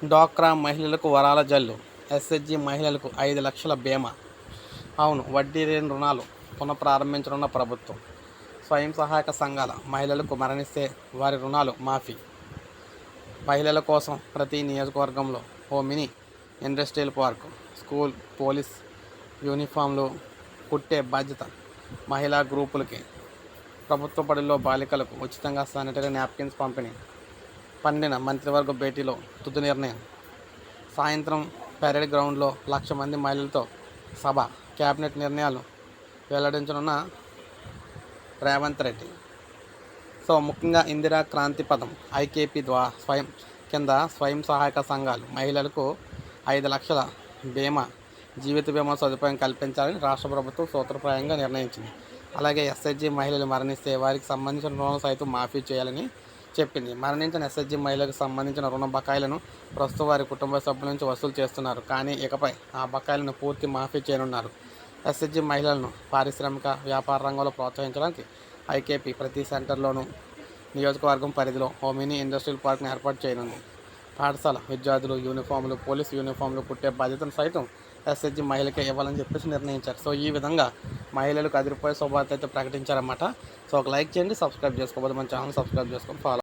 డ్వాక్రా మహిళలకు వరాల జల్లు. ఎస్హెచ్జి మహిళలకు 5 లక్షల బీమా. అవును, వడ్డీ లేని రుణాలు పునఃప్రారంభించనున్న ప్రభుత్వం. స్వయం సహాయక సంఘాల మహిళలకు మరణిస్తే వారి రుణాలు మాఫీ. మహిళల కోసం ప్రతి నియోజకవర్గంలో ఓ mini industrial park. School, police యూనిఫామ్లు కుట్టే బాధ్యత మహిళా గ్రూపులకి. ప్రభుత్వ బడుల్లో బాలికలకు ఉచితంగా శానిటరీ నాప్కిన్స్ పంపిణీ. పండిన మంత్రివర్గ భేటీలో తుది నిర్ణయం. సాయంత్రం పెరేడ్ గ్రౌండ్లో 1,00,000 మంది మహిళలతో సభ. కేబినెట్ నిర్ణయాలు వెల్లడించనున్న రేవంత్ రెడ్డి. సో ముఖ్యంగా ఇందిరా క్రాంతి పథం ఐకేపీ కింద స్వయం సహాయక సంఘాలు మహిళలకు 5 లక్షల బీమా, జీవిత బీమా సదుపాయం కల్పించాలని రాష్ట్ర ప్రభుత్వం సూత్రప్రాయంగా నిర్ణయించింది. అలాగే ఎస్హెచ్జి మహిళలు మరణిస్తే వారికి సంబంధించిన రుణాలు సైతం మాఫీ చేయాలని చెప్పింది. మరణించిన ఎస్హెచ్జి మహిళలకు సంబంధించిన రుణ బకాయిలను ప్రస్తుతం వారి కుటుంబ సభ్యుల నుంచి వసూలు చేస్తున్నారు. కానీ ఇకపై ఆ బకాయిలను పూర్తి మాఫీ చేయనున్నారు. ఎస్హెచ్జి మహిళలను పారిశ్రామిక వ్యాపార రంగంలో ప్రోత్సహించడానికి ఐకేపీ ప్రతి సెంటర్లోనూ నియోజకవర్గం పరిధిలో ఓ మినీ ఇండస్ట్రియల్ పార్క్ను ఏర్పాటు చేయనుంది. పాఠశాల విద్యార్థులు యూనిఫామ్లు, పోలీసు యూనిఫామ్లు కుట్టే బాధ్యతను సైతం ఎస్హెచ్జి మహిళకే ఇవ్వాలని చెప్పేసి నిర్ణయించారు. సో ఈ విధంగా మహిళలకు అదిరిపోయే శుభార్త అయితే ప్రకటించారన్నమాట. సో ఒక లైక్ చేయండి, సబ్స్క్రైబ్ చేసుకోకపోతే మన ఛానల్ సబ్స్క్రైబ్ చేసుకొని ఫాలో